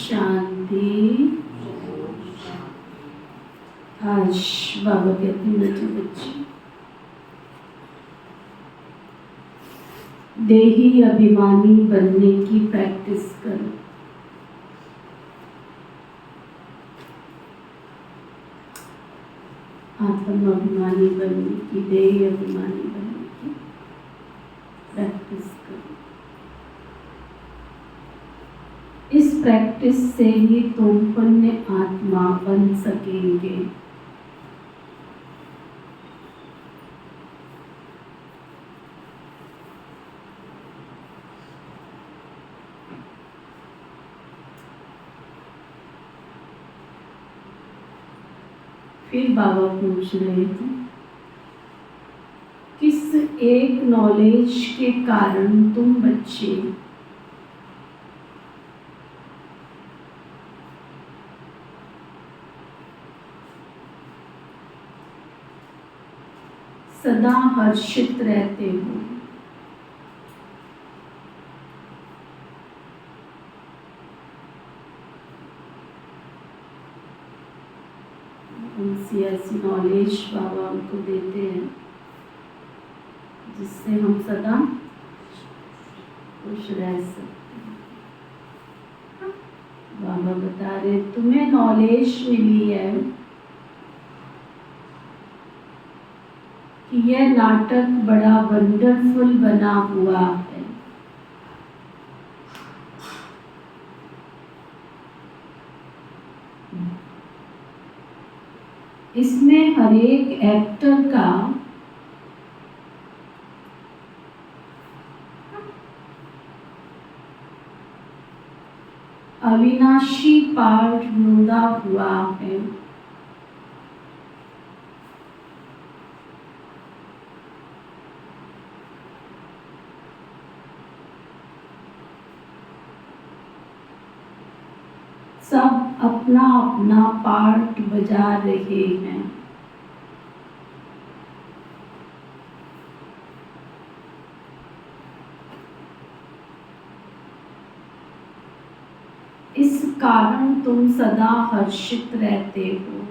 शांति। आज बाबा कहते हैं बच्चे बच्चे देही अभिमानी बनने की प्रैक्टिस करो। आत्म अभिमानी बनने की, देही अभिमानी बनने की प्रैक्टिस करो। इस प्रैक्टिस से ही तुम पुण्य आत्मा बन सकेंगे। फिर बाबा पूछ रहे थे, किस एक नॉलेज के कारण तुम बच्चे सदा हर्षित रहते हो? उनसे ऐसी नॉलेज बाबा उनको देते हैं जिससे हम सदा खुश रह सकते हैं। बाबा बता रहे, तुम्हें नॉलेज मिली है कि यह नाटक बड़ा वंडरफुल बना हुआ है। इसमें हर एक एक्टर का अविनाशी पार्ट जुड़ा हुआ है। सब अपना अपना पार्ट बजा रहे हैं। इस कारण तुम सदा हर्षित रहते हो।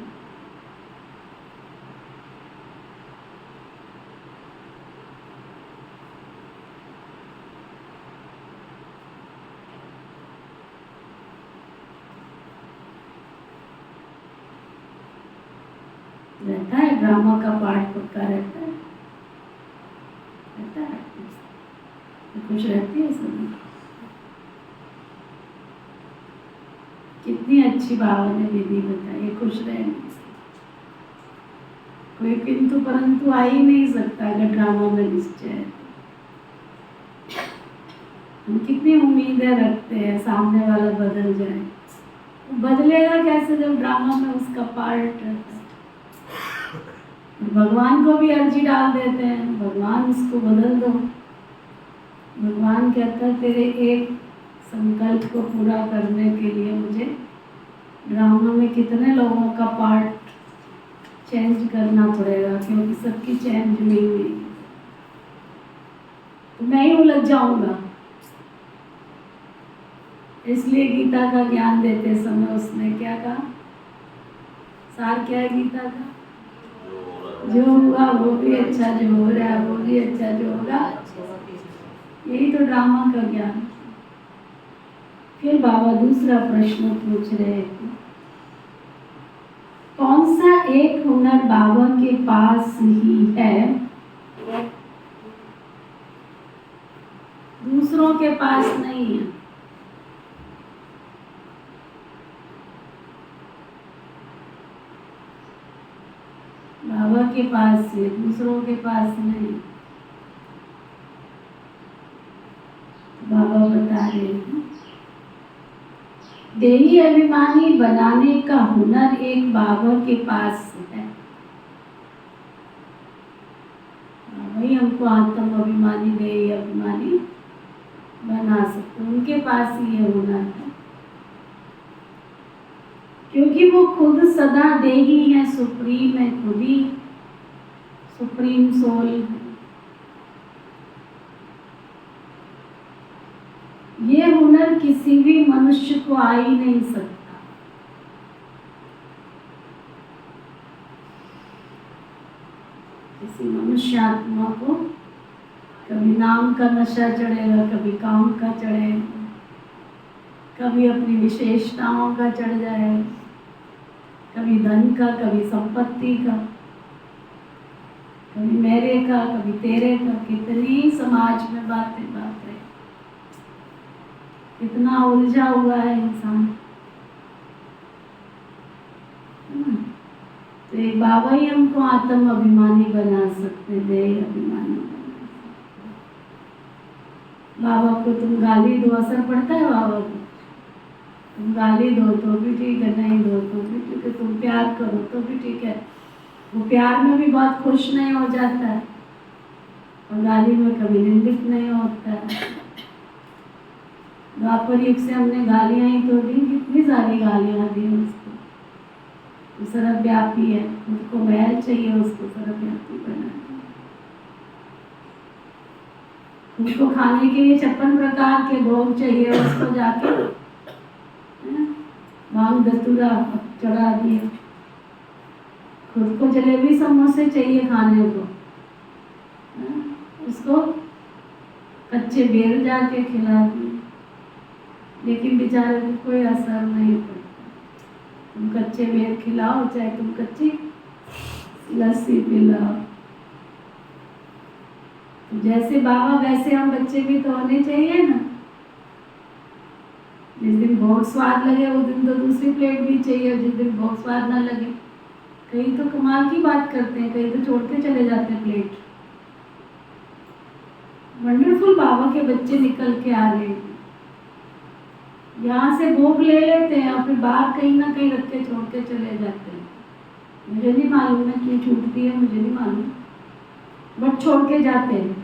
रहता है ड्रामा का पार्ट पक्का रहता है, खुश रहती है सब। कितनी अच्छी बाबा ने विधि बताई, खुश रहने से कोई किंतु परंतु आ ही नहीं सकता अगर ड्रामा में निश्चय है। हम कितनी उम्मीदें रखते हैं सामने वाला बदल जाए, बदलेगा कैसे जब ड्रामा में उसका पार्ट रहता है। भगवान को भी अर्जी डाल देते हैं, भगवान इसको बदल दो। भगवान कहता है तेरे एक संकल्प को पूरा करने के लिए मुझे ड्रामा में कितने लोगों का पार्ट चेंज करना पड़ेगा, क्योंकि सबकी चैन जुड़ी हुई है, तो मैं ही उलझ जाऊंगा। इसलिए गीता का ज्ञान देते समय उसने क्या कहा, सार क्या है गीता का, जो हुआ वो भी अच्छा, जो हो रहा है वो भी अच्छा, जो होगा। यही तो ड्रामा का ज्ञान। फिर बाबा दूसरा प्रश्न पूछ रहे थे, कौन सा एक हुनर बाबा के पास ही है, दूसरों के पास नहीं है? बाबा के पास है, दूसरों के पास नहीं। बाबा बता रहे हैं, देही अभिमानी बनाने का हुनर एक बाबा के पास है। वही हमको आत्म अभिमानी, देही अभिमानी बना सकते, उनके पास ही ये हुनर है, क्योंकि वो खुद सदा देही है, सुप्रीम है, खुद ही सुप्रीम सोल है। ये हुनर किसी भी मनुष्य को आ ही नहीं सकता। किसी मनुष्य आत्मा को कभी नाम का नशा चढ़ेगा, कभी काम का चढ़ेगा, कभी अपनी विशेषताओं का चढ़ जाएगा, कभी धन का, कभी संपत्ति का। कभी मेरे का, कभी तेरे का, कितनी समाज में बातें बात है, कितना उलझा हुआ है इंसान। तो एक बाबा ही हमको आत्म अभिमानी बना सकते, देह अभिमानी बना सकते। बाबा को तुम गाली दो, असर पड़ता है बाबा को? तुम गाली दो तो भी ठीक है, नहीं दो तो भी ठीक है, तुम प्यार करो तो भी ठीक है। वो प्यार में भी बहुत खुश नहीं हो जाता है और गाली में कभी निंदित नहीं होता है। द्वापर युग से हमने गालियां ही तो दी, कितनी सारी गालियां दी उसको। वो सर्वव्यापी है, उसको महल चाहिए, उसको सर्वव्यापी बनाना। उसको खाने के लिए 56 प्रकार के भोग चाहिए, उसको जाके भांग धतूरा चढ़ा दिए। खुद को जलेबी समोसे चाहिए खाने को, उसको कच्चे बेर जाके खिला दिए, लेकिन बेचारे को कोई असर नहीं पड़ता। तुम कच्चे बेर खिलाओ, चाहे तुम कच्ची लस्सी पिलाओ। तो जैसे बाबा वैसे हम बच्चे भी तो होने चाहिए ना। जिस दिन बहुत स्वाद लगे उस दिन तो दूसरी प्लेट भी चाहिए, जिस दिन बहुत स्वाद ना लगे। कई तो कमाल की बात करते हैं, कई तो छोड़ के चले जाते हैं प्लेट। वंडरफुल बाबा के बच्चे निकल के आ रहे हैं, यहाँ से भोग ले लेते हैं और फिर बाहर कहीं ना कहीं रख के छोड़ के चले जाते हैं। मुझे नहीं मालूम है क्यों छूटती है, मुझे नहीं मालूम, बट छोड़ के जाते हैं।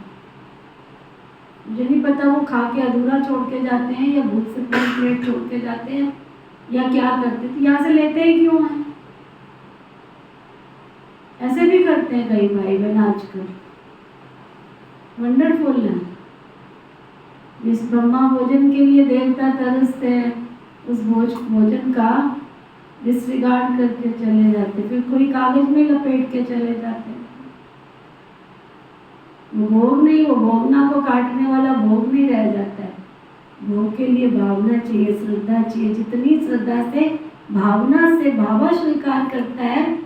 मुझे नहीं पता वो खा के अधूरा छोड़ के जाते हैं या भूख से पूरी प्लेट छोड़ के जाते हैं या क्या करते थे। यहाँ से लेते ही क्यों हैं? ऐसे भी करते हैं कई भाई बहन आजकल। वंडरफुल है। जिस ब्रह्मा भोजन के लिए देवता तरसते हैं, उस भोजन का डिसरिगार्ड करके चले जाते, फिर कोई कागज में लपेट के चले जाते। वो भोग नहीं, वो भोगना को काटने वाला भोग नहीं रह जाता है। भोग के लिए भावना चाहिए, श्रद्धा चाहिए। जितनी श्रद्धा से भावना से बाबा स्वीकार करता है,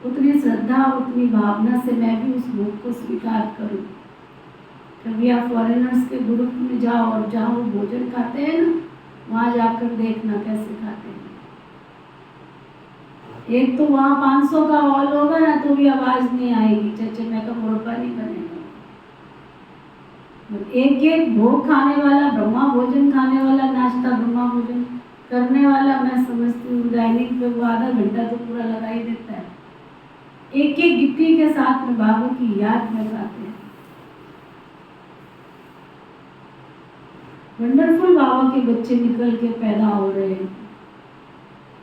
उतनी श्रद्धा उतनी भावना से मैं भी उस भोग को स्वीकार करूं। कभी आप फॉरेनर्स के ग्रुप में जाओ और जहाँ वो भोजन खाते हैं ना, वहाँ जाकर देखना कैसे खाते हैं। एक तो वहाँ 500 का हॉल होगा ना तो भी आवाज नहीं आएगी, चचे मैं का मुरब्बा नहीं बनेगा। एक एक भोग खाने वाला, ब्रह्मा भोजन खाने वाला, नाश्ता ब्रह्मा भोजन करने वाला, मैं समझती हूँ डाइनिंग पे वो आधा घंटा तो पूरा लगा ही देता है। एक एक गिट्टी के साथ में बाबू की याद में खाते हैं। वंडरफुल बाबा के बच्चे निकल के पैदा हो रहे हैं।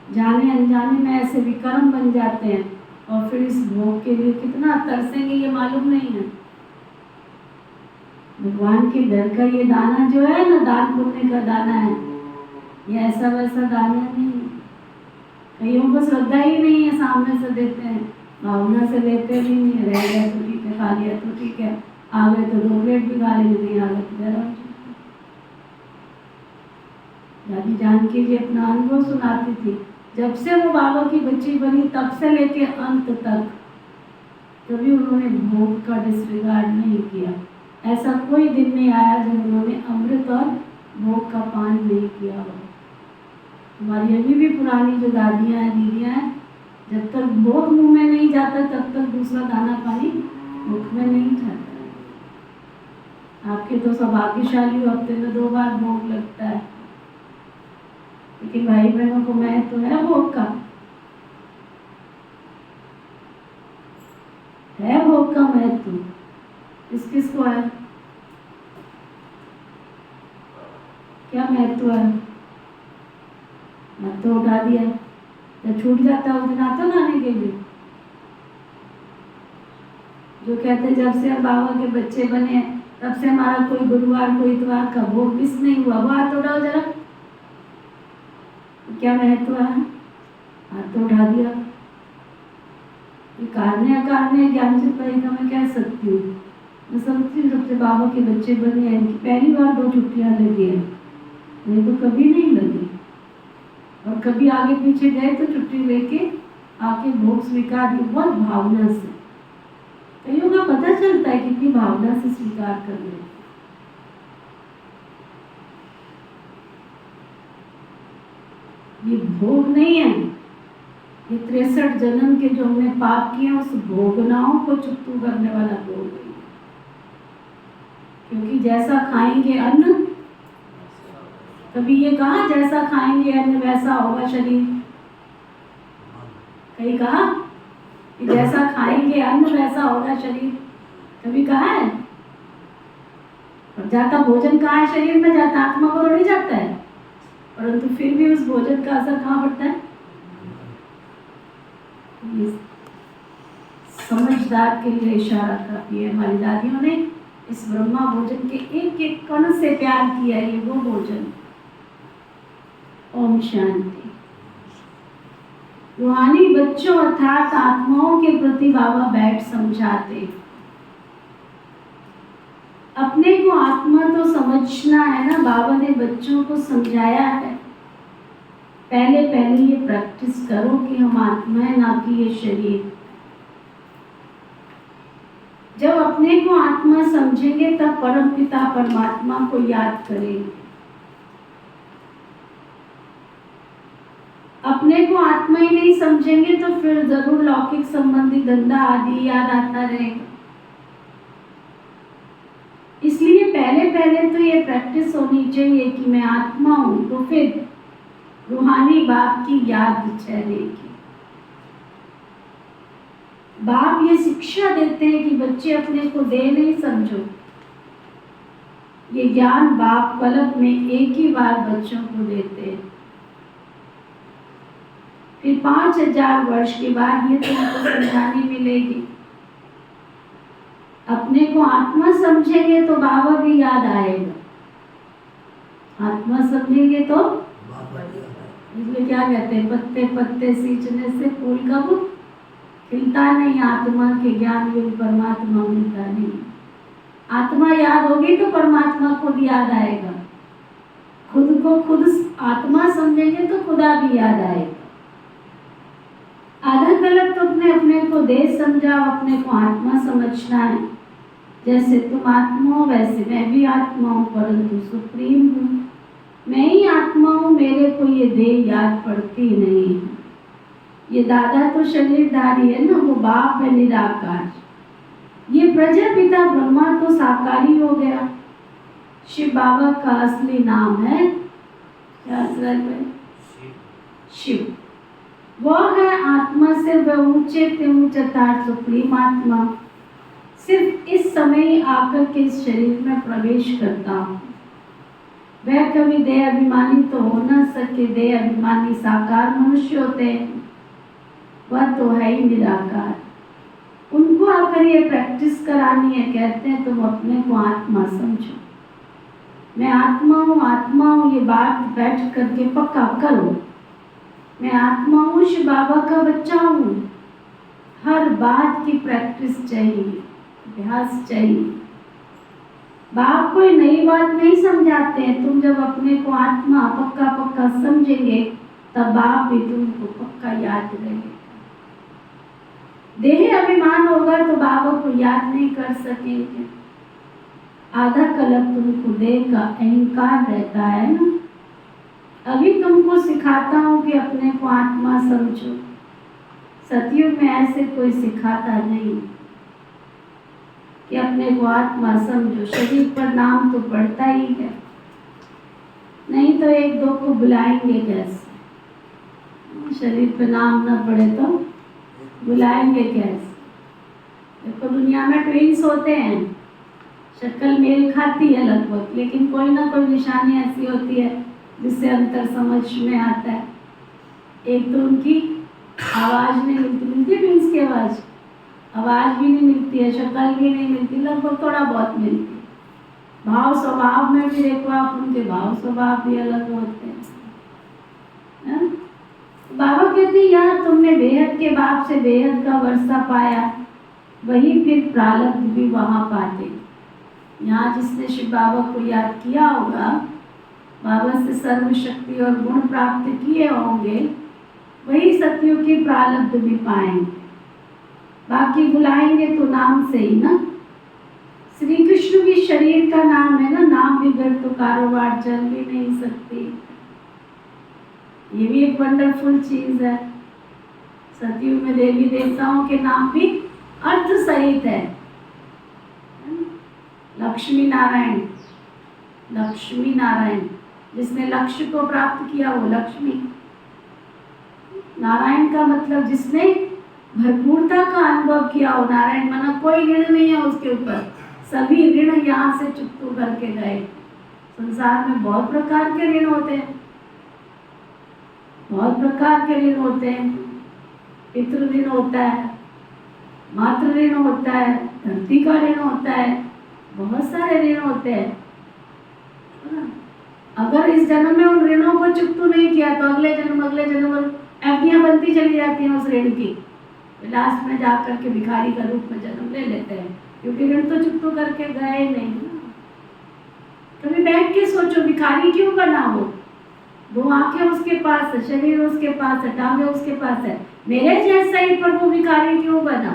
जाने अनजाने में ऐसे विक्रम बन जाते हैं और फिर इस भोग के लिए कितना तरसेंगे ये मालूम नहीं है। भगवान के घर का ये दाना जो है ना, दान पुण्य का दाना है, ये ऐसा वैसा दाना नहीं है। कईयों को श्रद्धा ही नहीं है, सामने से देते हैं, भावना से लेते भी नहीं। रह गया तो ठीक है, खा लिया तो ठीक है, आ गए तो 2 प्लेट भी खा लेंगे, नहीं आ गए तो जरा। दादी जानकी जी अपना अनुभव सुनाती थी, जब से वो बाबा की बच्ची बनी तब से लेके अंत तक कभी उन्होंने भोग का डिसरिगार्ड नहीं किया। ऐसा कोई दिन नहीं आया जब उन्होंने अमृत और भोग का पान नहीं किया हो। हमारी अभी भी पुरानी जो दादियाँ हैं, दीदियाँ हैं, जब तक भोग मुंह में नहीं जाता तब तक दूसरा दाना पानी मुख में नहीं जाता है। आपके तो सौभाग्यशाली हफ्ते में 2 बार भोग लगता है, लेकिन भाई बहनों को मैं तो है भोग का, है भोग का महत्व। किस किस को है, क्या महत्व है? मैं तो उठा दिया, जब छूट जाता है उस दिन आता लाने के लिए। जो कहते जब से हम बाबा के बच्चे बने तब से हमारा कोई गुरुवार कोई इतवार का भोग मिस नहीं हुआ, वो हाथ उठाओ जरा, क्या महत्व है? हाथ तो उठा दिया। ये कारणे अकारणे ज्ञान से परे का मैं कह सकती हूँ। मैं समझती हूँ सबसे बाबा के बच्चे बने हैं, इनकी पहली बार 2 छुट्टियाँ लगी हैं, नहीं तो कभी नहीं लगी। और कभी आगे पीछे गए तो छुट्टी लेके आके भोग स्वीकार की, बहुत भावना से। चलता है कितनी भावना से स्वीकार कर लेते। ये भोग नहीं है, ये 63 जन्म के जो हमने पाप किए उस भोगनाओं को चुप्पू करने वाला भोग है। क्योंकि जैसा खाएंगे अन्न, कभी ये कहा जैसा खाएंगे अन्न वैसा होगा शरीर? कहीं कहा कि जैसा खाएंगे अन्न वैसा होगा शरीर? कभी कहा है? और जाता भोजन कहाँ है शरीर में? जाता आत्मा को थोड़ी जाता है, परंतु फिर भी उस भोजन का असर कहाँ पड़ता है? समझदार के लिए इशारा काफी है। हमारी दादियों ने इस ब्रह्मा भोजन के एक एक कण से प्यार किया, ये वो भोजन। ओम शांति। रूहानी बच्चों अर्थात आत्माओं के प्रति बाबा बैठ समझाते। अपने को आत्मा तो समझना है ना, बाबा ने बच्चों को समझाया है। पहले पहले ये प्रैक्टिस करो कि हम आत्मा है, ना कि ये शरीर। जब अपने को आत्मा समझेंगे तब परम पिता परमात्मा को याद करेंगे। अपने को आत्मा ही नहीं समझेंगे तो फिर जरूर लौकिक संबंधी धंधा आदि याद आता रहेगा। इसलिए पहले पहले तो ये प्रैक्टिस होनी चाहिए कि मैं आत्मा हूं, तो फिर रूहानी बाप की याद चलेगी। बाप ये शिक्षा देते हैं कि बच्चे अपने को देह नहीं समझो। ये ज्ञान बाप पलक में एक ही बार बच्चों को देते हैं। फिर 5000 वर्ष के बाद ये तुमको समझानी मिलेगी। अपने को आत्मा समझेंगे तो बाबा भी याद आएगा। आत्मा समझेंगे तो इसलिए क्या कहते हैं, पत्ते पत्ते सींचने से फूल कब खिलता नहीं। आत्मा के ज्ञान में परमात्मा मिलता नहीं। आत्मा याद होगी तो परमात्मा खुद याद आएगा। खुद को खुद आत्मा समझेंगे तो खुदा भी याद आएगा। आधा गलत तो अपने अपने को देह समझा, अपने को आत्मा समझना है। जैसे तुम आत्मा हो वैसे मैं भी आत्मा हूँ, परंतु सुप्रीम हूँ। मैं ही आत्मा हूँ, मेरे को ये देह याद पड़ती नहीं है। ये दादा तो शरीरधारी है ना, वो बाप है निराकार। ये प्रजापिता ब्रह्मा तो साकारी हो गया। शिव बाबा का असली नाम है क्या? शिव। वह है आत्मा से वह ऊंचे से ऊंचा सुप्रीम आत्मा। सिर्फ इस समय ही आकर के इस शरीर में प्रवेश करता हूँ। वह कभी देह अभिमानी तो हो न सके। देह अभिमानी साकार मनुष्य होते हैं, वह तो है ही निराकार। उनको आकर ये प्रैक्टिस करानी है। कहते हैं तुम अपने को आत्मा समझो। मैं आत्मा हूँ, ये बात बैठ करके पक्का करो। मैं आत्मा हूँ, शिव बाबा का बच्चा हूँ। हर बात की प्रैक्टिस चाहिए, अभ्यास चाहिए। बाप कोई नई बात नहीं समझाते हैं। तुम जब अपने को आत्मा पक्का पक्का समझेंगे तब बाप भी तुमको पक्का याद रहेगा। देह अभिमान होगा तो बाबा को याद नहीं कर सकेंगे। आधा कलप तुमको देह का अहंकार रहता है ना। अभी तुमको सिखाता हूँ कि अपने को आत्मा समझो। सतयुग में ऐसे कोई सिखाता नहीं कि अपने को आत्मा समझो। शरीर पर नाम तो पड़ता ही है, नहीं तो एक दो को बुलाएंगे कैसे? शरीर पर नाम न पड़े तो बुलाएंगे कैसे? देखो दुनिया में ट्विंस होते हैं, शक्ल मेल खाती है लगभग, लेकिन कोई ना कोई निशानी ऐसी होती है जिससे अंतर समझ में आता है। एक तो उनकी आवाज़ नहीं मिलती ट्विंस की आवाज़ भी नहीं मिलती है, शक्ल भी नहीं मिलती, लगभग थोड़ा बहुत मिलती है। भाव स्वभाव में भी देखो आप, उनके भाव स्वभाव भी अलग होते हैं। बाबा कहते यार तुमने बेहद के बाप से बेहद का वर्षा पाया, वही फिर प्रारब्ध भी वहाँ पाते। यहाँ जिसने शिव बाबा को याद किया होगा, बाबा से सर्वशक्ति और गुण प्राप्त किए होंगे, वही सत्यों के प्रारब्ध भी पाएंगे। बाकी बुलाएंगे तो नाम से ही ना, देवी का नाम है ना, नाम बिगड़ तो कारोबार चल भी नहीं सकती। ये भी एक वंडरफुल चीज है। सतयुग में देवी देवताओं के नाम भी अर्थ सहित है। लक्ष्मी नारायण, लक्ष्मी नारायण, जिसने लक्ष्य को प्राप्त किया वो लक्ष्मी। नारायण का मतलब जिसने भरपूरता का अनुभव किया हो। नारायण माना कोई ऋण नहीं है उसके ऊपर, सभी ऋण यहाँ से चुकतो करके गए। संसार में बहुत प्रकार के ऋण होते हैं, बहुत प्रकार के ऋण होते हैं। पितृ ऋण होता है, मातृ ऋण होता है, धरती का ऋण होता है, बहुत सारे ऋण होते हैं। अगर इस जन्म में उन ऋणों को चुकतो नहीं किया तो अगले जन्म एफडियां बनती चली जाती हैं उस ऋण की। लास्ट में जाकर के भिखारी का रूप में जन्म ले लेते हैं, क्योंकि ऋण तो चुकतो करके गए नहीं। कभी बैठ के सोचो, भिखारी क्यों बना वो? दो आंखें उसके पास है, शरीर उसके पास है, टांगे उसके पास है, मेरे जैसा ही, पर वो भिखारी क्यों बना?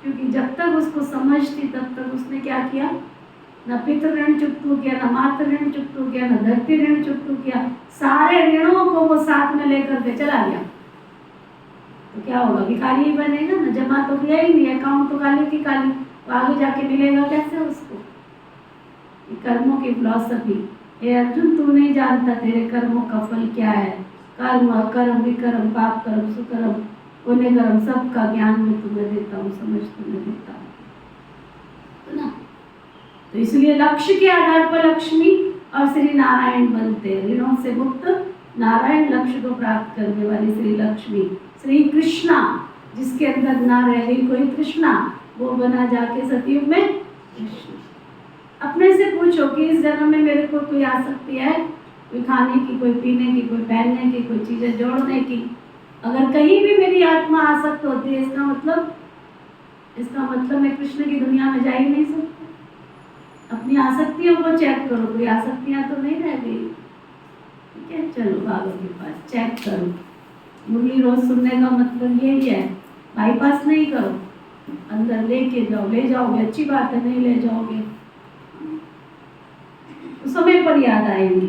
क्योंकि जब तक उसको समझ थी तब तक उसने क्या किया? न पितृ ऋण चुकतो किया, न मातृ ऋण चुकतो किया, न धरती ऋण चुकतो किया। सारे ऋणों को वो साथ में लेकर के चला गया। तो क्या होगा? भिखारी ही बनेगा ना। जमा तो किया ही नहीं, अकाउंट तो खाली की खाली, तो आगे जाके मिलेगा कैसे उसको? कर्मों की फिलॉसफी। हे अर्जुन, तू नहीं जानता तेरे कर्मों का फल क्या है। कर्म, अकर्म, विकर्म, पाप कर्म, सुकर्म, पुण्य कर्म, सबका ज्ञान मैं तुम्हें देता हूँ, समझ तुम्हें देता हूँ, तो ना। तो इसलिए लक्ष्य के आधार पर लक्ष्मी और श्री नारायण बनते। ऋणों से मुक्त नारायण, लक्ष्य को प्राप्त करने वाली श्री लक्ष्मी। श्री कृष्णा, जिसके अंदर ना रह गई कोई कृष्णा, वो बना जाके सतयुग में कृष्ण। अपने से पूछो कि इस जन्म में मेरे को कोई आसक्ति है, कोई खाने की, कोई पीने की, कोई पहनने की, कोई चीजें जोड़ने की। अगर कहीं भी मेरी आत्मा आसक्त होती है, इसका मतलब मैं कृष्ण की दुनिया में जा ही नहीं सकती। अपनी आसक्तियों को चेक करो, कोई आसक्तियां तो नहीं रह गई। ठीक है, चलो बाबा के पास चेक करो। मुरली रोज सुनने का मतलब यही है, बाईपास नहीं करो, अंदर लेके जाओ। ले जाओगे अच्छी बात है, नहीं ले जाओगे तो समय पर याद आएंगी।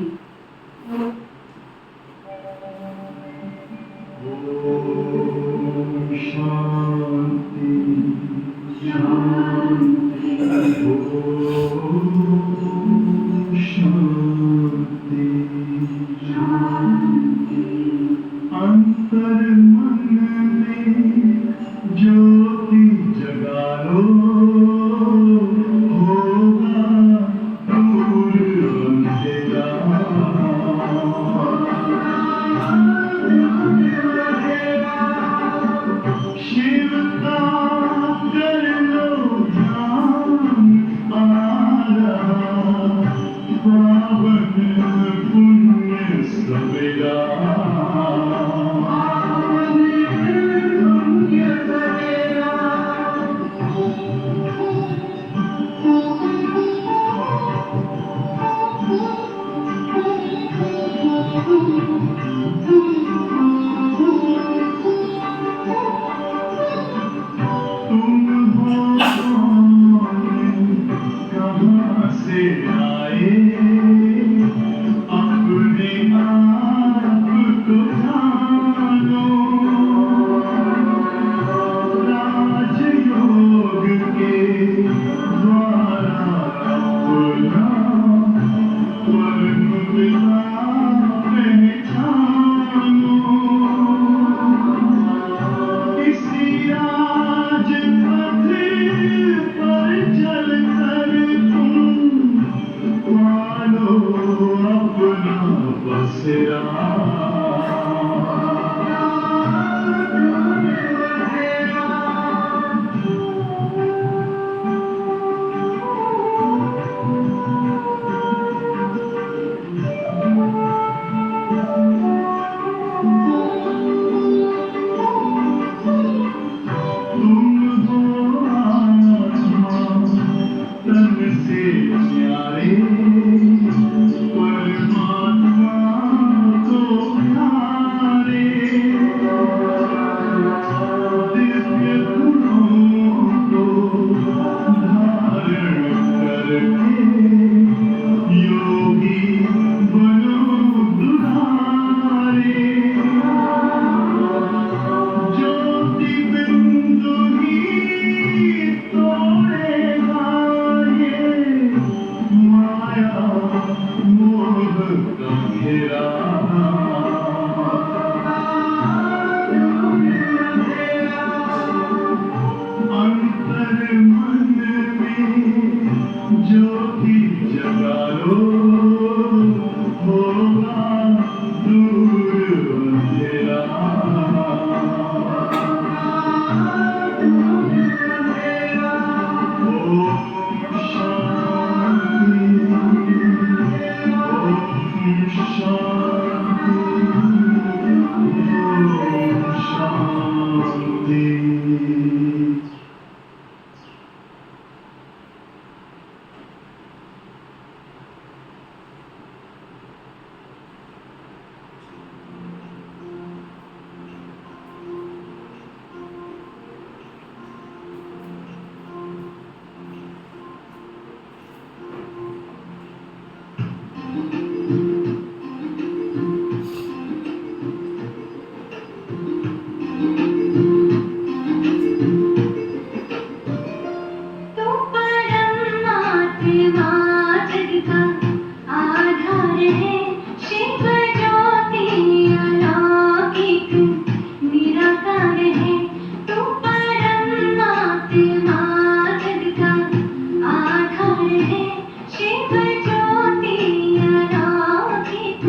शिव ज्योति अनाथित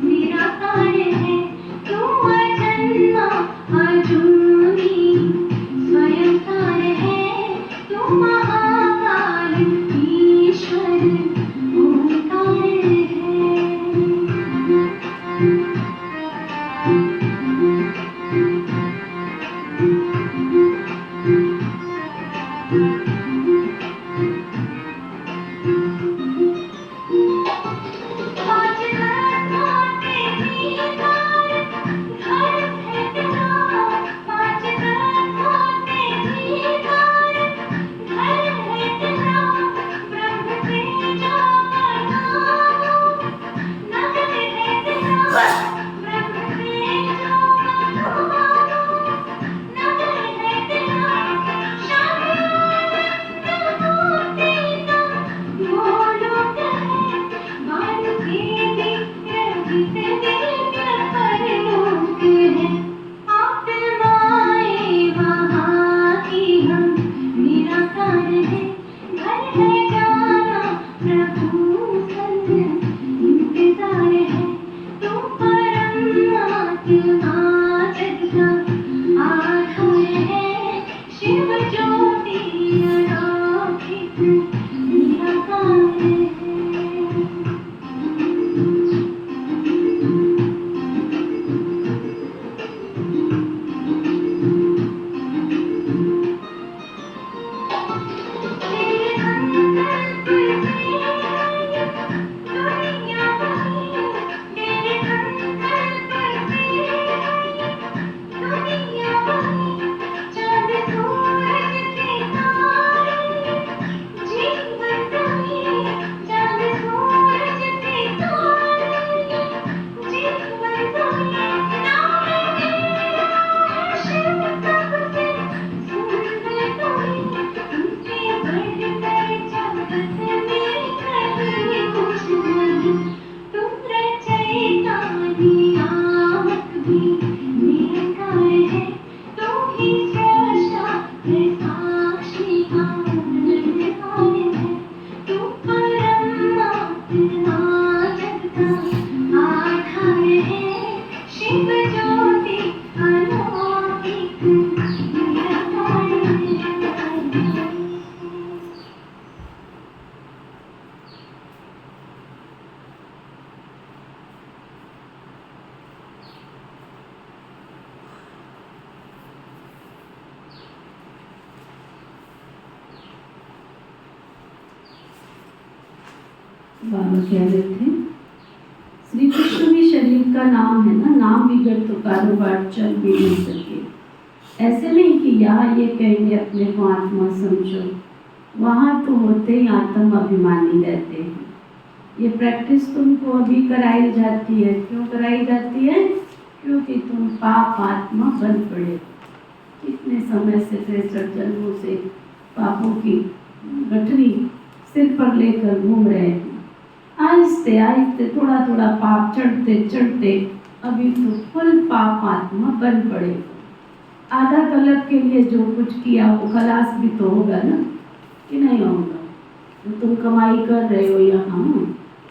निराकार है, तू अजन्मा अजूनी स्वयंकार है, तू महाकाल ईश्वर ओंकार है। बाबा कह रहे थे श्री कृष्ण भी शरीर का नाम है ना, नाम बिगड़ तो कारोबार चल भी नहीं सके। ऐसे नहीं कि यहाँ ये कहेंगे अपने को आत्मा समझो, वहाँ तो होते ही आत्म अभिमानी रहते हैं। ये प्रैक्टिस तुमको अभी कराई जाती है। क्यों कराई जाती है? क्योंकि तुम पाप आत्मा बन पड़े। कितने समय से 63 जन्मों से पापों की गठरी सिर पर लेकर घूम रहे हैं। आहिस्ते आहिस्ते थोड़ा थोड़ा पाप चढ़ते चढ़ते अभी तो फुल पाप आत्मा बन पड़े। आधा कल्प के लिए जो कुछ किया वो खलास भी तो होगा ना, कि नहीं होगा? तो तुम कमाई कर रहे हो यहाँ,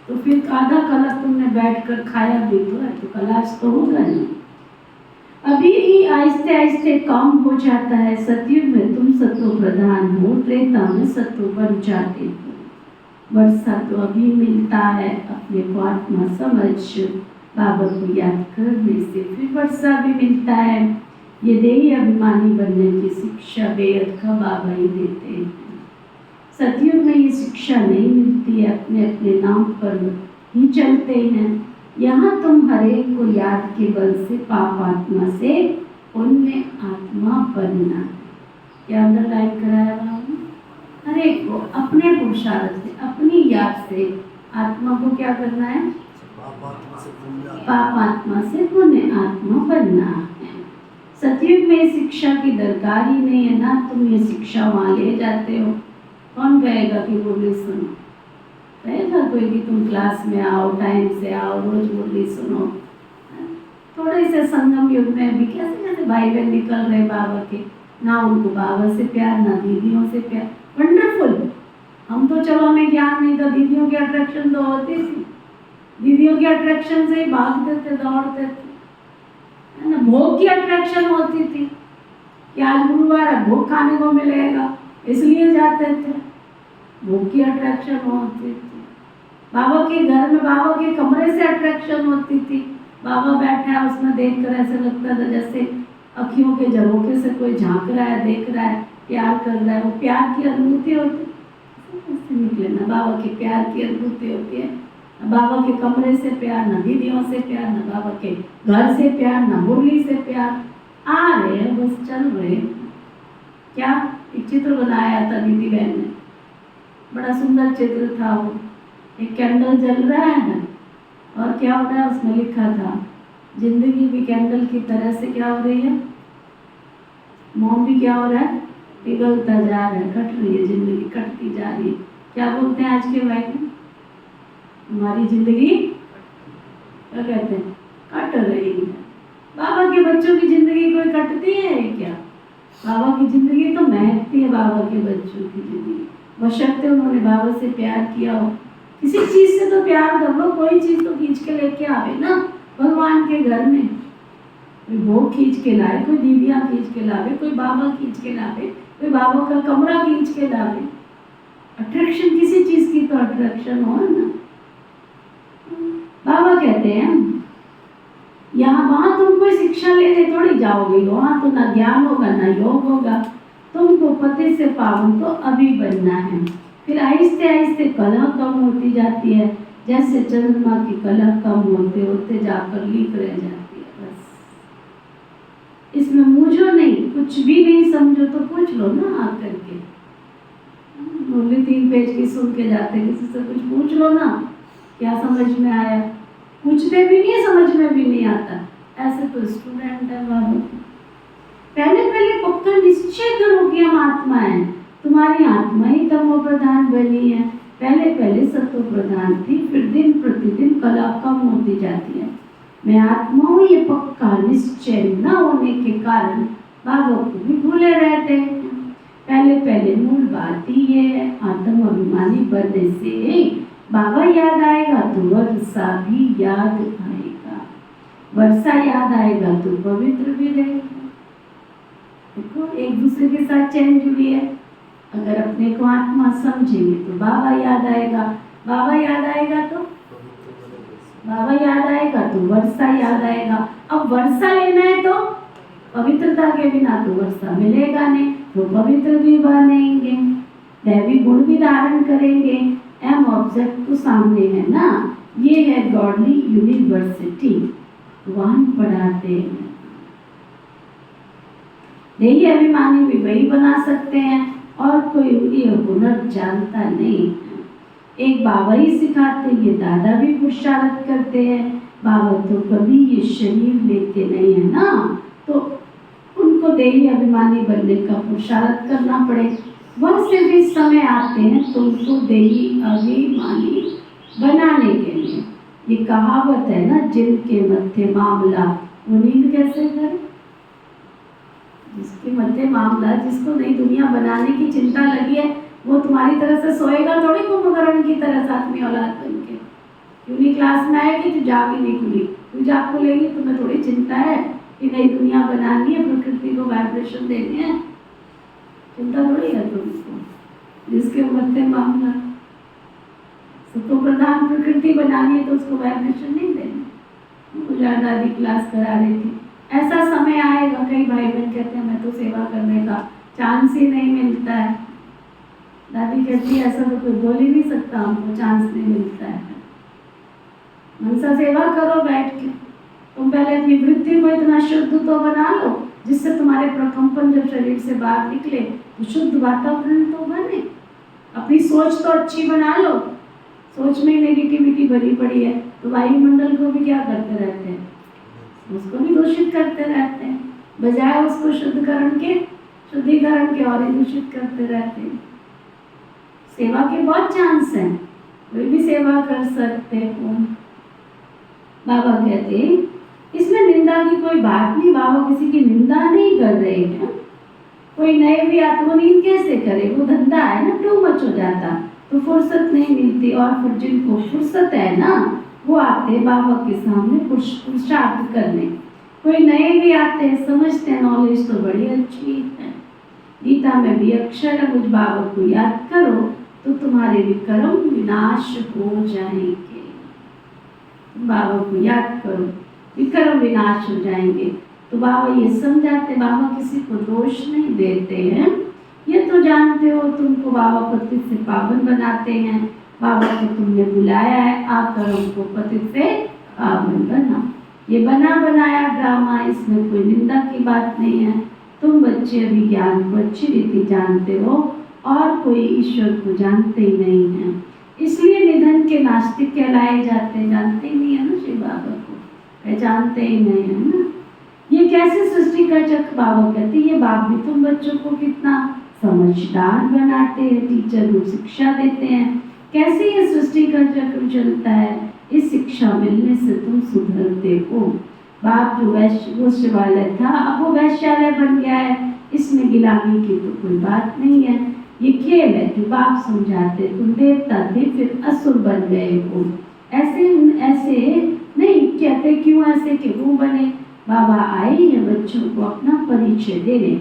तो फिर आधा कल्प तुमने बैठकर खाया भी तो है, तो खलास तो होगा ना। अभी ही आहिस्ते आहिस्ते काम हो जाता है। सतयुग में तुम सत्व प्रधान हो, त्रेता में सत्व बन जाते हो। वर्षा तो अभी मिलता है, अपने को आत्मा समझ बाबा को याद करने से फिर वर्षा भी मिलता है। ये देही अभिमानी बनने की शिक्षा बेहद का बाबा ही देते हैं। सतयुग में ये शिक्षा नहीं मिलती है, अपने अपने नाम पर ही चलते हैं। यहाँ तुम हरेक को याद के बल से पाप आत्मा से पुण्य आत्मा बनना। क्या अंडरलाइन कराया बाबा? हरेक को अपने पुरुषार्थ से, अपनी याद से आत्मा को क्या करना है? पाप आत्मा से पुण्य आत्मा बनना है। सतयुग में शिक्षा की दरकार ही नहीं है ना, तुम ये शिक्षा वहाँ ले जाते हो। कौन कहेगा कि मुरली सुनो? कहेगा कोई कि तुम क्लास में आओ, टाइम से आओ, रोज मुरली सुनो। थोड़े से संगम युग में भी कैसे कैसे भाई बहन निकल रहे बाबा के, ना उनको बाबा से प्यार, ना दीदियों से प्यार। वंडरफुल, हम तो चलो हमें ज्ञान नहीं था, दीदियों की अट्रैक्शन तो होती थी, दीदियों की अट्रैक्शन से ही भागते थे, दौड़ते थे, है ना। भोग की अट्रैक्शन होती थी कि आज गुरुवार है, भोग खाने को मिलेगा, इसलिए जाते थे। भोग की अट्रैक्शन होती थी। बाबा के घर में, बाबा के कमरे से अट्रैक्शन होती थी। बाबा बैठा है, उसमें देखकर ऐसा लगता था जैसे अखियों के झरोखे से कोई झांक रहा है, देख रहा है, प्यार कर रहा है। वो प्यार की अनुभूति होती है, निकले ना बाबा के प्यार की अनुभूति होती है। बाबा के कमरे से प्यार, न दीदियों से प्यार, न बाबा के घर से प्यार, न मुरली से प्यार। आ रहे हैं, बस चल रहे। क्या एक चित्र बनाया था दीदी बहन ने, बड़ा सुंदर चित्र था वो। एक कैंडल जल रहा है और क्या हो रहा है, उसमें लिखा था जिंदगी भी कैंडल की तरह से क्या हो रही है, मोम भी क्या हो रहा है, पिघलता जा रहा है, कट रही है जिंदगी, कटती जा रही है। क्या बोलते हैं आज के भाई में, हमारी जिंदगी क्या कहते हैं, कट रही है। बाबा के बच्चों की जिंदगी कोई कटती है क्या? बाबा की जिंदगी तो महकती है, बाबा के बच्चों की जिंदगी। बशर्ते उन्होंने बाबा से प्यार किया हो। किसी चीज से तो प्यार कर लो, कोई चीज तो खींच के लेके आवे ना भगवान के घर में। कोई भोग खींच के लाए, कोई दीदियां खींच के लावे, कोई बाबा खींच के लावे, कोई बाबा का कमरा खींच के लावे। अट्रैक्शन किसी चीज की तो अट्रैक्शन हो ना। बाबा कहते हैं यहाँ वहां तुम कोई शिक्षा लेने थोड़ी जाओगे, वहां तो ना ज्ञान होगा ना योग होगा, तुमको पति से पावन तो अभी बनना है। फिर आहिस्ते आहिस्ते कलह कम होती जाती है, जैसे चंद्रमा की कलह कम होते होते जाकर लीक रह जाती है। बस इसमें मूझो नहीं, कुछ भी नहीं समझो तो पूछ लो ना आकर के। मुरली 3 पेज की सुन के जाते, किसी से कुछ पूछ लो ना, क्या समझ में आया। पूछते भी नहीं, समझ में भी नहीं आता, ऐसे तो स्टूडेंट है बाबू। पहले पक्का निश्चय करो कि हम आत्मा है, तुम्हारी आत्मा ही तमो प्रधान बनी है। पहले सत्व प्रधान थी, फिर दिन प्रतिदिन कला कम होती जाती है। मैं आत्मा हूँ, ये पक्का निश्चय न होने के कारण बाबा को भी भूले रहते हैं। पहले मूल बात ही ये है, आत्म अभिमानी बनने से बाबा याद आएगा तो वर्षा भी याद आएगा, वर्षा याद आएगा तो पवित्र भी रहेगा। देखो एक दूसरे के साथ चैन जुड़ी है। अगर अपने को आत्मा समझेंगे तो बाबा याद आएगा, बाबा याद आएगा तो बाबा याद आएगा तो वर्षा याद आएगा। अब वर्षा लेना है तो पवित्रता के बिना तो वर्षा मिलेगा नहीं, तो पवित्र भी बनेंगे, दैवी गुण भी धारण करेंगे। एम ऑब्जेक्ट तो सामने है ना, ये है गॉडली यूनिवर्सिटी, वहां पढ़ाते हैं। यही अभिमानी भी वही बना सकते हैं और कोई ये हुनर जानता नहीं। एक बाबा ही सिखाते, ये दादा भी पुरुषार्थ करते हैं। बाबा तो कभी ये शरीर लेते नहीं है ना, तो उनको देही अभिमानी बनने का पुरुषार्थ करना पड़े। वह सिर्फ इस समय आते हैं तुमको देही अभिमानी बनाने के लिए। ये कहावत है ना, जिनके मध्य मामला वो नींद कैसे करे। जिसके मध्य मामला, जिसको नई दुनिया बनाने की चिंता लगी है, वो तुम्हारी तरह से सोएगा थोड़ी कुंभकर्ण की तरह सातवीं औलाद बन के। यूनी क्लास में आएगी तो जाग ही नहीं खुली, तू जाग खुलेगी, तुम्हें थोड़ी चिंता है कि नई दुनिया बनानी है, प्रकृति को वाइब्रेशन देनी है, चिंता थोड़ी है तुमको। जिसके मध्य मामला सबको प्रधान प्रकृति बनानी है तो उसको वाइब्रेशन नहीं देनी। मुझे दादी क्लास करा रही थी, ऐसा समय आएगा, कई भाई बहन कहते हैं मैं तो सेवा करने का चांस ही नहीं मिलता है। दादी कहती है ऐसा तो कोई बोल ही नहीं सकता, हमको चांस नहीं मिलता है। मनसा सेवा करो बैठ के, तुम पहले अपनी वृत्ति को इतना शुद्ध तो बना लो जिससे तुम्हारे प्रकंपन जब शरीर से बाहर निकले तो शुद्ध वातावरण तो बने। अपनी सोच तो अच्छी बना लो, सोच में नेगेटिविटी भरी पड़ी है तो वायुमंडल को भी क्या करते रहते हैं, उसको भी दूषित करते रहते हैं, बजाय उसको शुद्धिकरण के और ही दूषित करते रहते हैं। सेवा के बहुत चांस हैं, कोई भी सेवा कर सकते हो। बाबा कहते इसमें निंदा की कोई बात नहीं, बाबा किसी की निंदा नहीं कर रहे हैं। कोई नए भी आत्मनींद कैसे करे, वो धंधा है ना, टू मच हो जाता। तो फुर्सत नहीं मिलती। और फिर जिनको फुर्सत है ना, वो आते हैं बाबा के सामने पुरुषार्थ करने। कोई नए भी आते हैं, समझते हैं नॉलेज तो बड़ी अच्छी है, गीता में भी अक्षर है, मुझ बाबा को याद करो तो तुम्हारे विक्रम विनाश हो जाएंगे। बाबा को याद करो, विक्रम विनाश हो जाएंगे। तो बाबा ये समझाते, बाबा किसी को दोष नहीं देते हैं। ये तो जानते हो तुमको बाबा पतित से पावन बनाते हैं, बाबा को तुमने बुलाया है आकर उनको पतित से पावन बना। ये बना बनाया ड्रामा, इसमें कोई निंदा की बात नहीं है। तुम बच्चे अभी ज्ञान को अच्छी रीति जानते हो और कोई ईश्वर को जानते ही नहीं है, इसलिए निधन के नास्तिक कहलाए जाते हैं। जानते ही नहीं है ना शिव बाबा को, पहचानते ही नहीं है ना। ये कैसे सृष्टि का चक्र, बाबा कहते ये बाप भी तुम बच्चों को कितना समझदार बनाते हैं, टीचर को शिक्षा देते हैं कैसे ये सृष्टि का चक्र चलता है। इस शिक्षा मिलने से तुम सुधरते हो। बाप जो वैश्यालय था अब वो वैश्यालय बन गया है, इसमें गिलानी की तो कोई बात नहीं है। ये खेल है जो बाप समझाते, तुम देवता थे फिर असुर बन गए हो, ऐसे नहीं कहते। क्यों ऐसे क्यों बने? बाबा आए हैं बच्चों को अपना परिचय देने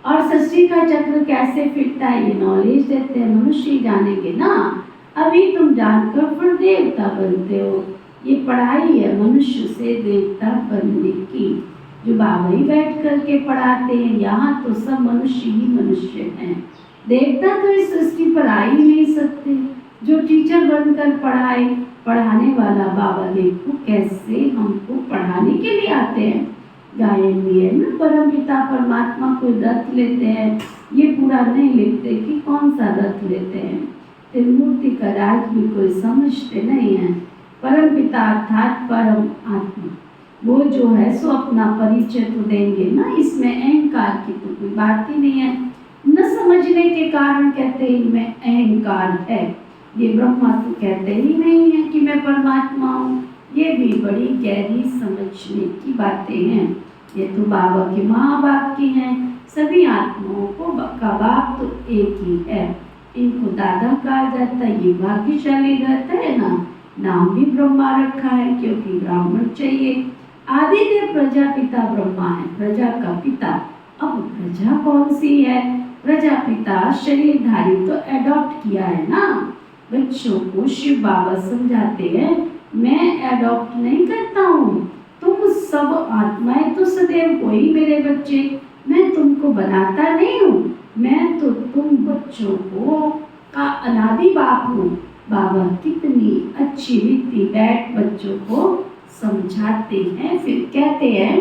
और सृष्टि का चक्र कैसे फिरता है ये नॉलेज देते हैं। मनुष्य जानेंगे ना, अभी तुम जानकर फिर देवता बनते हो। ये पढ़ाई है मनुष्य से देवता बनने की, जो बाबा ही बैठ करके पढ़ाते हैं। यहाँ तो सब मनुष्य ही मनुष्य हैं, देवता तो इस सृष्टि पर आ ही नहीं सकते। जो टीचर बनकर पढ़ाने वाला बाबा देखो कैसे हमको पढ़ाने के लिए आते हैं। गायन भी है ना, परम पिता परमात्मा कोई रथ लेते हैं, ये पूरा नहीं लिखते कि कौन सा रथ लेते हैं। त्रिमूर्ति का राज भी कोई समझते नहीं है। परम पिता अर्थात परम आत्मा, वो जो है सो अपना परिचय तो देंगे ना, इसमें अहंकार की तो कोई बात ही नहीं है। न समझने के कारण कहते हैं इनमें अहंकार है। ये ब्रह्मा तो कहते ही नहीं है कि मैं परमात्मा हूँ। ये भी बड़ी गहरी समझने की बातें हैं। ये तो बाबा के माँ बाप की हैं। सभी आत्माओं को का बाप तो एक ही है, इनको दादा कहा जाता है। ये भाग्यशाली रहता है ना, नाम भी ब्रह्मा रखा है क्योंकि ब्राह्मण चाहिए। आदिदेव प्रजापिता ब्रह्मा है, प्रजा का पिता। अब प्रजा कौन सी है? प्रजापिता शरीरधारी तो एडॉप्ट किया है ना। बच्चों को शिव बाबा समझाते हैं मैं एडॉप्ट नहीं करता हूँ, तुम सब आत्माएं तो सदैव कोई मेरे बच्चे, मैं तुमको बनाता नहीं हूँ, मैं तो तुम बच्चों को का अनादि बाप हूँ। बाबा कितनी अच्छी रीति बैठ बच्चों को समझाते हैं। फिर कहते हैं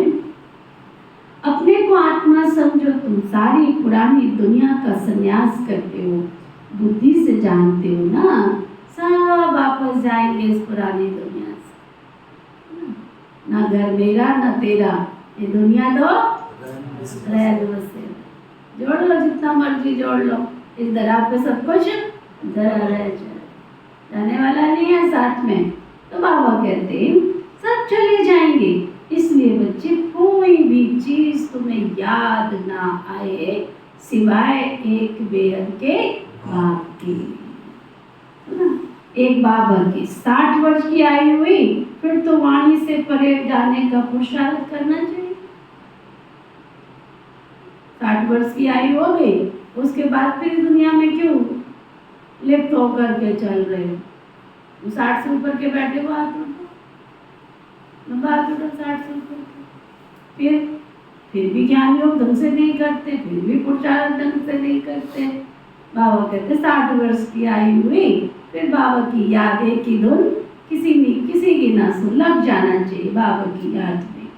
अपने को आत्मा समझो, तुम सारी पुरानी दुनिया का संन्यास करते हो, बुद्धि से जानते हो ना, सब वापस जाएंगे इस पुरानी दुनिया से। ना घर मेरा ना तेरा, ये दुनिया तो रह दो, जोड़ लो जितना मर्जी जोड़ लो, इस दरा पे सब कुछ रह जाने वाला नहीं है साथ में। तो बाबा कहते हैं सब चले जाएंगे, इसलिए बच्चे कोई भी चीज तुम्हें याद ना आए सिवाय एक बेहद के बाप की। एक बाबा की 60 वर्ष की आयु हुई, फिर तो वाणी से परे जाने का पुरुषार्थ करना चाहिए। 60 वर्ष की आयु हो गई, उसके बाद फिर दुनिया में क्यों लिप्त होकर के चल रहे हो? 60 से ऊपर के बैठे हो, हाथ उठो, बात उठो 60 से ऊपर। फिर भी ज्ञान योग ढंग से नहीं करते, फिर भी पुरुषार्थ ढंग से नहीं करते। बाबा कहते 60 वर्ष की आयु हुई, फिर बाबा की याद एक ही धुन किसी की ना सुन, लग जाना चाहिए बाबा की याद में।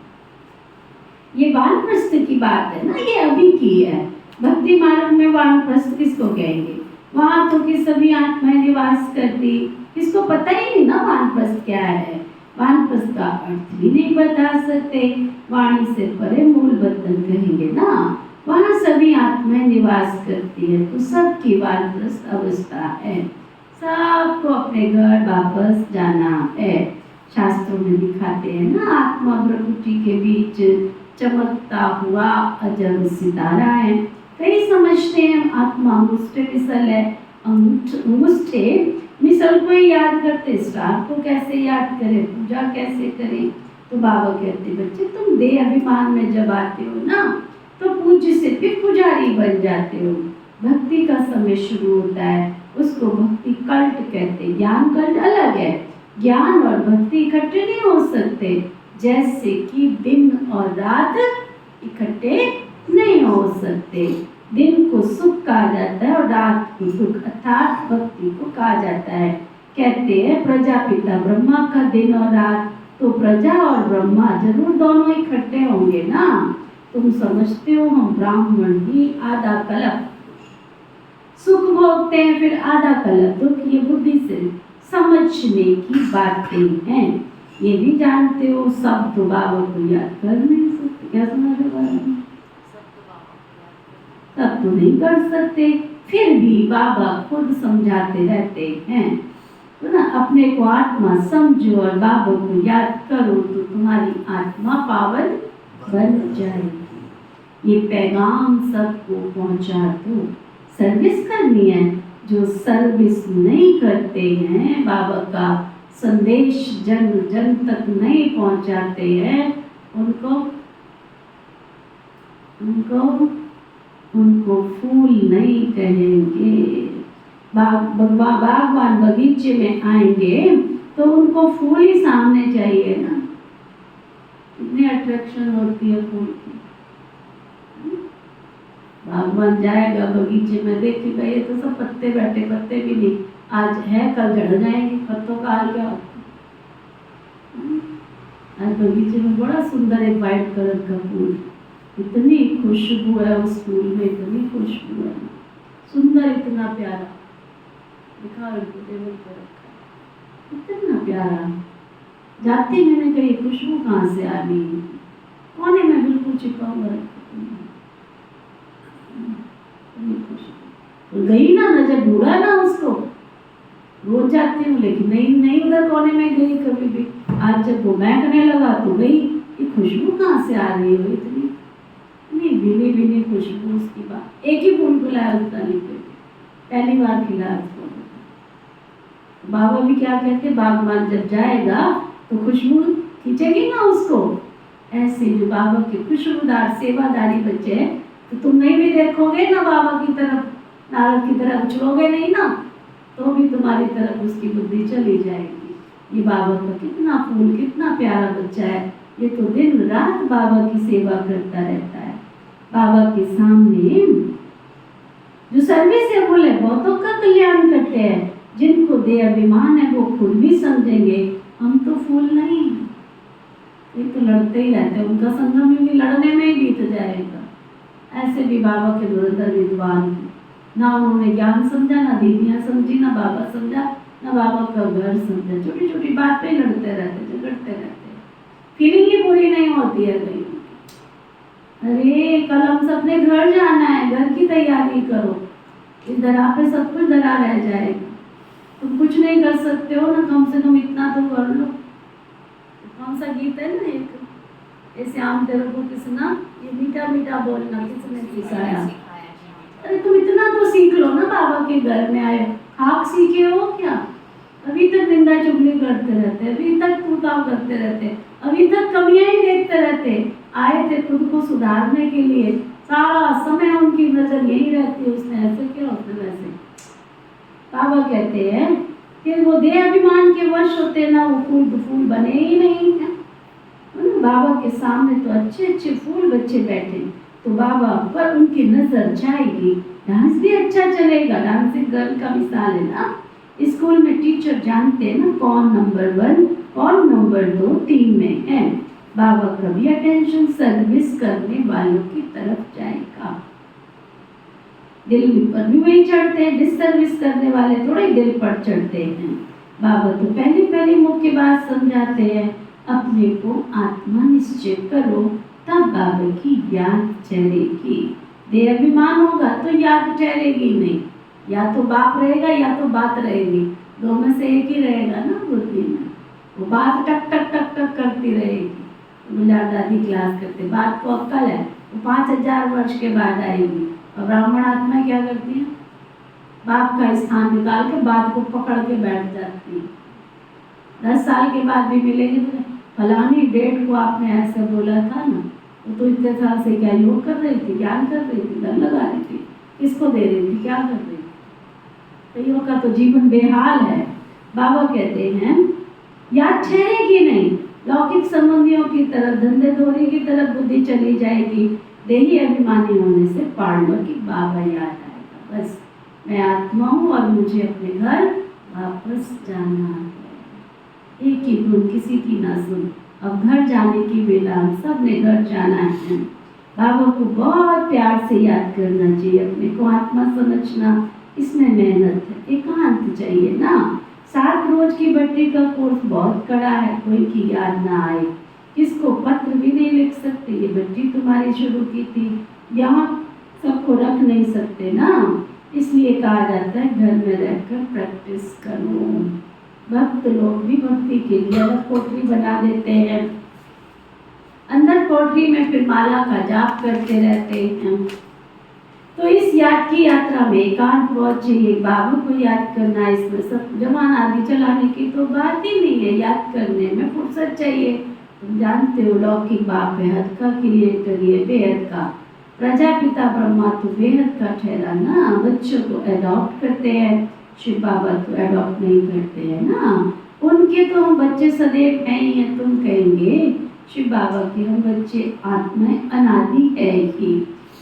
ये वानप्रस्थ की बात है ना, ये अभी की है। भक्ति मार्ग में वानप्रस्थ किसको कहेंगे? वहां तो कि सभी आत्माएं निवास करती, किसको पता ही नहीं ना वानप्रस्थ क्या है। वानप्रस्थ का अर्थ भी नहीं बता सकते, वाणी से परे मूल बंधन कहेंगे ना। वहाँ सभी आत्माएं निवास करती है, तो सबकी वानप्रस्थ अवस्था है, सबको अपने घर वापस जाना है। शास्त्रों में दिखाते हैं ना, आत्मा प्रकृति के बीच चमकता हुआ अजब सितारा है। कई समझते हैं आत्मा मुझ पे फिसल है, अंगूठे मिसल को ही याद करते, स्टार को कैसे याद करें, पूजा कैसे करें। तो बाबा कहते बच्चे तुम देह अभिमान में जब आते हो ना तो पूज्य से फिर पुजारी बन जाते हो। भक्ति का समय शुरू होता है, उसको भक्ति कल्ट कहते हैं। ज्ञान कल्ट अलग है, ज्ञान और भक्ति इकट्ठे नहीं हो सकते, जैसे कि दिन और रात इकट्ठे नहीं हो सकते। दिन को सुख कहा जाता है और रात को दुख अर्थात भक्ति को कहा जाता है। कहते हैं प्रजापिता ब्रह्मा का दिन और रात, तो प्रजा और ब्रह्मा जरूर दोनों इकट्ठे होंगे ना। तुम समझते हो हम ब्राह्मण ही आधा कल्प सुख भोगते हैं, फिर आधा कल्प दुख। ये बुद्धि से समझने की बातें हैं। ये भी जानते हो सब तो बाबा को याद कर नहीं सकते। क्या सुना जो बाबा तब तो नहीं कर सकते, फिर भी बाबा खुद समझाते रहते हैं तो ना, अपने को आत्मा समझो और बाबा को याद करो तो तुम्हारी आत्मा पावन बन जाएगी। ये पैगाम सबको पहुंचा दो। सर्विस करनी है, जो सर्विस नहीं करते हैं, बाबा का संदेश जन जन तक नहीं पहुंचाते हैं, उनको फूल नहीं कहेंगे। बागवान बगीचे में आएंगे तो उनको फूल ही सामने चाहिए ना। कितनी अट्रैक्शन होती है फूल की। बागवान जाएगा बगीचे में, देखेगा ये तो सब पत्ते बैठे, पत्ते भी नहीं, आज है कल झड़ जाएंगे, पत्तों का हाल क्या होता है। आज बगीचे में बड़ा सुंदर एक वाइट कलर का फूल, इतनी खुशबू है उस फूल में, इतनी खुशबू है, सुंदर, इतना प्यारा। दिखा टेबल पर रखा, इतना प्यारा। जाती मैंने कही खुशबू कहाँ से आ गई, कोने में बिल्कुल छिपा हुआ रखा। गई ना, नजर ढूंढा ना उसको, रोज जाती हूँ लेकिन नहीं उधर कोने में गई कभी भी। आज जब वो महकने लगा तो गई, ये खुशबू कहाँ से आ रही है, इतनी भीनी खुशबू उसकी। बात एक ही फूल खिलाया उसका नहीं, पहली बार खिलाया उसको। बाबा भी क्या कहते, बागवान जब जाएगा तो खुशबू खींचेगी ना उसको। ऐसे जो बाबा के खुशबूदार सेवादारी बच्चे हैं, तो तुम नहीं भी देखोगे ना बाबा की तरफ, नारद की तरफ उछलोगे नहीं ना, तो भी तुम्हारी तरफ उसकी बुद्धि चली जाएगी। ये बाबा का कितना फूल, कितना प्यारा बच्चा है, ये तो दिन रात बाबा की सेवा करता रहता है। बाबा के सामने जो सर्विस है बोले बहुतों का कल्याण करते हैं। जिनको दे अभिमान है वो खुद भी समझेंगे हम तो फूल नहीं, ये तो लड़ते ही रहते हैं, उनका संगम भी लड़ने में ही बीत जाएगा। ऐसे भी बाबा के दुरंधर विद्वान ना, उन्होंने ज्ञान समझा, ना दीदियाँ समझी, ना बाबा समझा, ना बाबा का घर समझा। छोटी छोटी बात पे लड़ते रहते, झगड़ते रहते, फीलिंग ही पूरी नहीं होती है कहीं। अरे कल हम सबने घर जाना है, घर की तैयारी करो, इस दरा पे सब कुछ दरा रह जाएगा। तुम कुछ नहीं कर सकते हो ना, कम से कम इतना तो कर लो। कौन सा गीत है ना, एक श्याम तेरे को किसना ये मीठा मीठा बोलना किसने सिखाया। अरे तुम इतना तो सीख लो ना, बाबा के घर में आए, खाक सीखे हो क्या? अभी तक निंदा चुगली करते रहते, अभी तक तूताव करते रहते, अभी तक कमियां ही देखते रहते। आए थे खुद को सुधारने के लिए, सारा समय उनकी नजर यही रहती है, उसने ऐसे किया, उसने वैसे। बाबा कहते हैं फिर वो देह अभिमान के वश होते ना, वो फूल बने ही नहीं है। बाबा के सामने तो अच्छे अच्छे फूल बच्चे बैठे, तो बाबा पर उनकी नजर जाएगी, डांस भी अच्छा चलेगा। डांसिंग गर्ल का मिसाल है ना, स्कूल में टीचर जानते हैं ना कौन नंबर 1 कौन नंबर 2 टीम में है। बाबा का भी अटेंशन सर्विस करने वालों की तरफ जाएगा। दिल पर भी वही चढ़ते हैं, डिसर्विस करने वाले थोड़े दिल पर चढ़ते हैं। बाबा तो पहली मुख्य बात समझाते हैं, अपने को आत्मा निश्चय करो, तब बाबा की याद ठहरेगी। देह अभिमान होगा तो याद ठहरेगी नहीं, या तो बाप रहेगा या तो बात रहेगी, दो में से एक ही रहेगा ना बुद्धि में। वो बात टक टक टक टक करती रहेगी। गुजरात दादी क्लास करते, बात को अक्कल है, वो 5000 वर्ष के बाद आएगी। और ब्राह्मण आत्मा क्या करती है, बाप का स्थान निकाल के बात को पकड़ के बैठ जाती है। 10 साल के बाद भी मिलेंगे तो फलानी डेट को आपने ऐसे बोला था ना, तो इतने साल से क्या योग कर रही थी, ज्ञान कर रही थी, धन लगा रही थी, किसको दे रही थी, क्या कर रही थी? कईयों का तो जीवन बेहाल है। बाबा कहते हैं याद ठहरेगी नहीं, लौकिक संबंधियों की तरफ, धंधे धोरी की तरफ बुद्धि चली जाएगी। देही अभिमानी होने से पार्लौकिक बाबा याद आएगा। बस मैं आत्मा हूँ और मुझे अपने घर वापस जाना है। एक ही धुन, किसी की ना सुन। अब घर जाने की बेला, सबने घर जाना है। बाबा को बहुत प्यार से याद करना चाहिए, अपने को आत्मा समझना, इसमें मेहनत है, एकांत चाहिए ना। 7 रोज की बट्टी का कोर्स बहुत कड़ा है, कोई की याद ना आए, किसको पत्र भी नहीं लिख सकते। ये बट्टी तुम्हारी शुरू की थी, यहाँ सबको रख नहीं सकते ना, इसलिए कहा जाता है घर में रहकर प्रैक्टिस करो। भक्त लोग भी भक्ति के लिए अलग कोठरी बना देते हैं, अंदर कोठरी में फिर माला का जाप करते रहते हैं। तो इस याद की यात्रा में एकांत बहुत चाहिए। बाबा को याद करना, इसमें सब जमान आदि चलाने की तो बात ही नहीं है। याद करने में फुर्सत चाहिए। तुम जानते हो लौकिक बाप बेहद का क्रिएटर, ये बेहद का प्रजापिता ब्रह्मा तो बेहद का ठहरा ना। बच्चों को एडॉप्ट करते हैं, शिव बाबा तो एडॉप्ट नहीं करते हैं ना। उनके तो हम बच्चे सदैव हैं ही हैं। तुम कहेंगे शिव बाबा के हम बच्चे, आत्माएं अनादि है ही।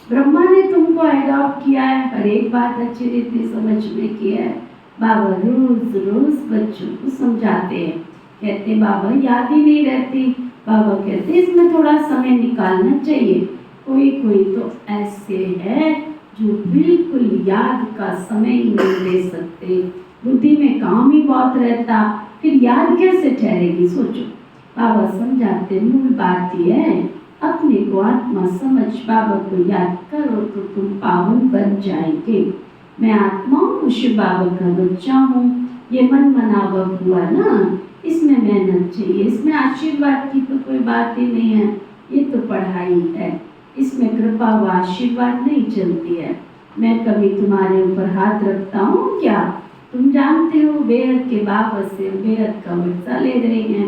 ब्रह्मा ने तुमको एडॉप्ट किया है, हर एक बात अच्छी रीति समझ में किया है। बाबा रोज रोज बच्चों को समझाते हैं, कहते बाबा याद ही नहीं रहती। बाबा कहते इसमें थोड़ा समय निकालना चाहिए। कोई कोई तो ऐसे है जो बिल्कुल याद का समय ही नहीं दे सकते, बुद्धि में काम ही बहुत रहता, फिर याद कैसे ठहरेगी? सोचो। बाबा समझाते मूल बात यह है, अपने को आत्मा समझ बाबा को याद करो तो तुम पावन बन जाएंगे। मैं आत्मा हूँ, शिव बाबा का बच्चा हूँ, ये मन मनावक हुआ ना। इसमें मेहनत चाहिए, इसमें आशीर्वाद की तो कोई बात ही नहीं है, ये तो पढ़ाई है। इसमें कृपा व आशीर्वाद नहीं चलती है। मैं कभी तुम्हारे ऊपर हाथ रखता हूँ क्या? तुम जानते हो बेहद के बाबा से बेहद का वर्षा ले रहे हैं।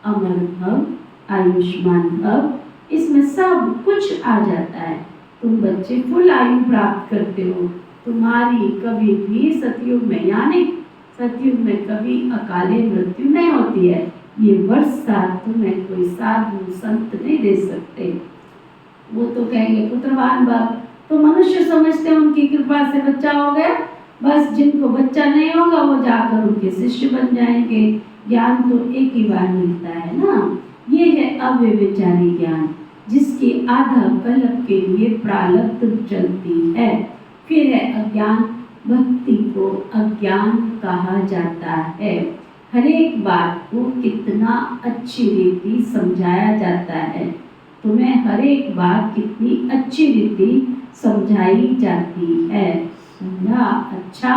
अमर भव, आयुष्मान भव, इसमें सब कुछ आ जाता है। तुम बच्चे फुल आयु प्राप्त करते हो। तुम्हारी कभी भी सतयुग में, यानी सतयुग में कभी अकाले मृत्यु नहीं होती है। ये वर्षा तुम्हें कोई साधु संत नहीं दे सकते। वो तो कहेंगे पुत्रवान बाप, तो मनुष्य समझते हैं उनकी कृपा से बच्चा हो गया, बस जिनको बच्चा नहीं होगा वो जाकर उनके शिष्य बन जाएंगे। ज्ञान तो एक ही बार मिलता है ना। ये है अव्यभिचारी ज्ञान, जिसकी आधा कल्प के लिए प्रारब्ध चलती है। फिर है अज्ञान, भक्ति को अज्ञान कहा जाता है। हर एक बात को कितना अच्छी रीति समझाया जाता है। तुम्हें हर एक बात कितनी अच्छी रीति समझाई जाती है। समझा? अच्छा,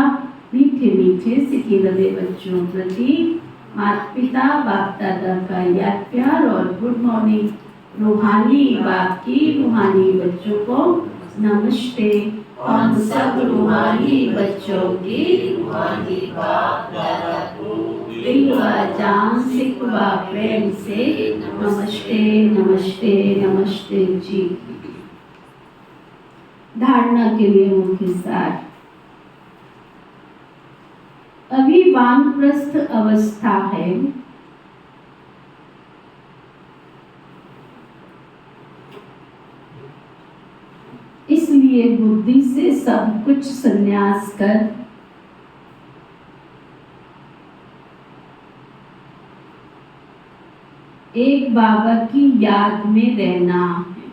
मीठे मीठे सिके लगे बच्चों प्रति माता पिता बाप दादा का याद प्यार और गुड मॉर्निंग। रूहानी बाप की रूहानी बच्चों को नमस्ते। हम सब रूहानी बच्चों की रूहानी बाप दादा को दिल व जान से प्रेम से नमस्ते नमस्ते नमस्ते जी। धारणा के लिए मुख्य सार। अभी वानप्रस्थ अवस्था है, इसलिए बुद्धि से सब कुछ संन्यास कर एक बाबा की याद में रहना है।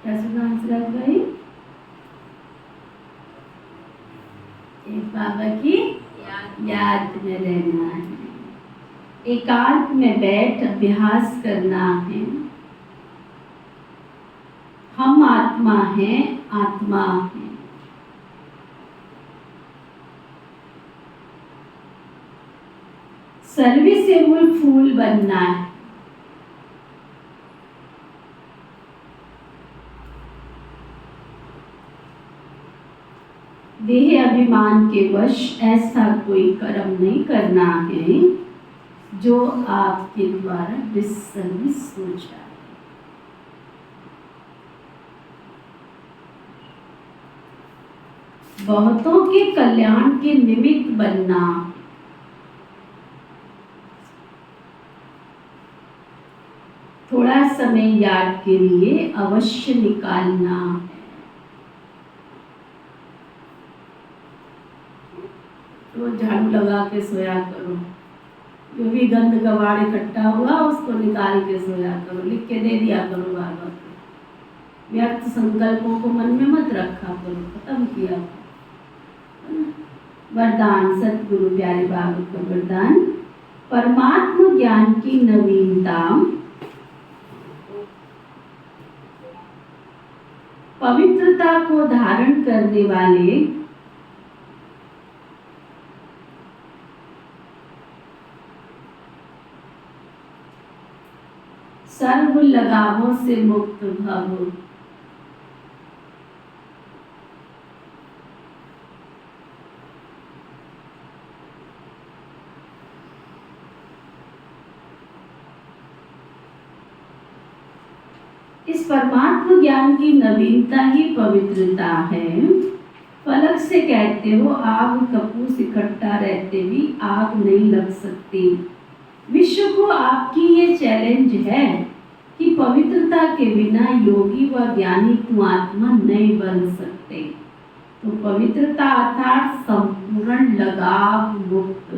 क्या सुना भाई? एक बाबा की याद में रहना है, एकांत में बैठ अभ्यास करना है। हम आत्मा हैं, आत्मा है। सर्विसेबल फूल बनना है। देह अभिमान के वश ऐसा कोई कर्म नहीं करना है जो आपके द्वारा डिसर्विस हो जाए। बहुतों के कल्याण के निमित्त बनना, थोड़ा समय याद के लिए अवश्य निकालना है। तो झाड़ू लगा के सोया करो, जो भी गंद कबाड़ इकट्ठा हुआ उसको निकाल के सोया करो, लिख के दे दिया करो बाबा को। व्यर्थ संकल्पों को मन में मत रखा करो, खत्म किया करो। वरदान सतगुरु प्यारे बाबा का वरदान, परमात्मा ज्ञान की नवीनता, पवित्रता को धारण करने वाले सर्व लगावों से मुक्त भव। इस परमात्मा ज्ञान की नवीनता ही पवित्रता है। फलक से कहते हो आग कपूस इकट्ठा रहते भी आग नहीं लग सकती। विश्व को आपकी ये चैलेंज है कि पवित्रता के बिना योगी व ज्ञानी तुम आत्मा नहीं बन सकते। तो पवित्रता अर्थात संपूर्ण लगाव मुक्त,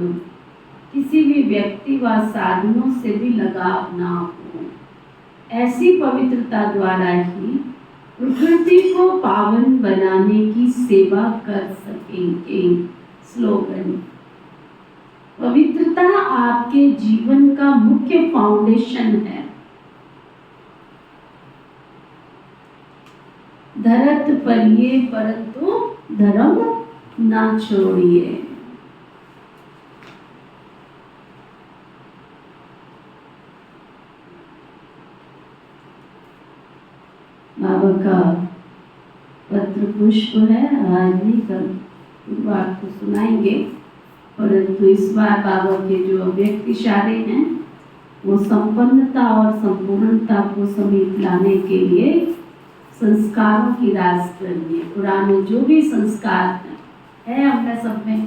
किसी भी व्यक्ति व साधनों से भी लगाव ना हो। ऐसी पवित्रता द्वारा ही प्रकृति को पावन बनाने की सेवा कर सकेंगे। स्लोगन, पवित्रता आपके जीवन का मुख्य फाउंडेशन है। धरत परिये परंतु धर्म ना छोड़िए। बाबा का पत्र पुष्प है, आज नहीं कल बात को सुनाएंगे, परंतु इस बार बाबा के जो व्यक्ति इशारे हैं वो संपन्नता और संपूर्णता को समीप लाने के लिए संस्कारों की रास करनी है। पुराने जो भी संस्कार है हमें सब में,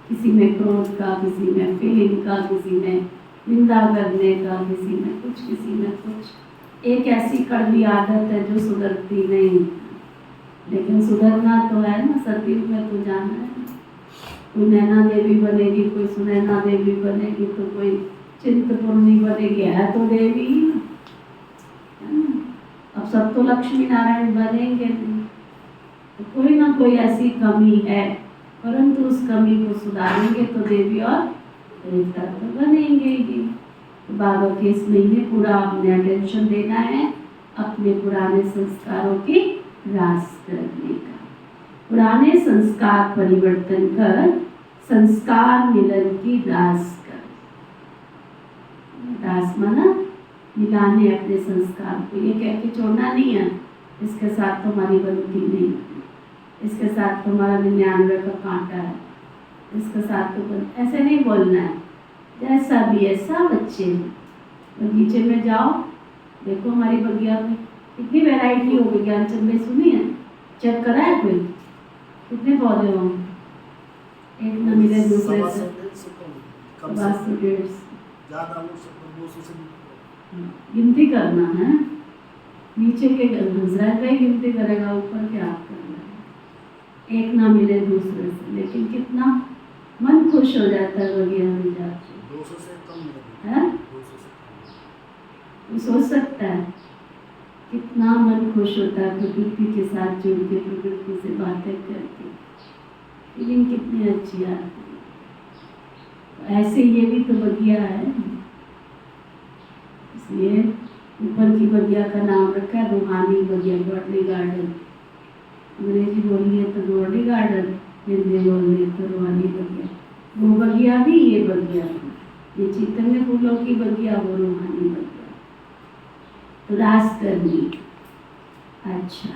किसी में क्रोध का, किसी में फीलिंग का, किसी में निंदा करने का, किसी में कुछ, किसी में कुछ। एक ऐसी कड़वी आदत है जो सुधरती नहीं, लेकिन सुधरना तो है ना, सतयुग में तो जाना है। कोई नैना देवी बनेगी, कोई सुनैना देवी बनेगी, तो कोई चिंतपूर्णी बनेगी, है तो देवी ही ना। अब सब तो लक्ष्मी नारायण बनेंगे नहीं, तो कोई ना कोई ऐसी कमी है, परंतु उस कमी को सुधारेंगे तो देवी और देवता तो बनेंगे ही। बाबा के इस महीने पूरा अपने अटेंशन देना है अपने पुराने संस्कारों की रास करने का। पुराने संस्कार परिवर्तन कर संस्कार मिलन की रास कर। रास माना मिलाने अपने संस्कार को, ये कह के छोड़ना नहीं है इसके साथ तुम्हारी बनती नहीं, इसके साथ तुम्हारा 99 का कांटा है, इसके साथ तो ऐसे नहीं बोलना है। जैसा भी है सब अच्छे हैं। बगीचे में जाओ, देखो हमारी बगिया में कितनी वैरायटी हो गई। ज्ञानचंद में सुनी है, चेक करा है कोई, कितने पौधे हों, एक न मिले दूसरे से 150-150 गिनती करना है। नीचे के गुजरा का ही गिनती करेगा, ऊपर के आप करना है। एक ना मिले दूसरे से, लेकिन कितना मन खुश हो जाता है बगिया में जाके। 200 से कम है, 200 से कम। वो सोच सकता है कितना मन खुश होता है प्रकृति के साथ जुड़ के, प्रकृति से बातें करके, फीलिंग कितनी अच्छी आती है। ऐसे ये भी तो बगिया है, इसलिए ऊपर की बगिया का नाम रखा है रूहानी बगिया, गॉडली गार्डन। अंग्रेजी बोलिए तो गॉडली गार्डन, हिंदी बोलिए तो रूहानी बगिया। वो बगिया भी, ये बगिया भी, ये चैतन्य फूलों की बगिया, वो रूहानी बगिया। तो रास करनी। अच्छा,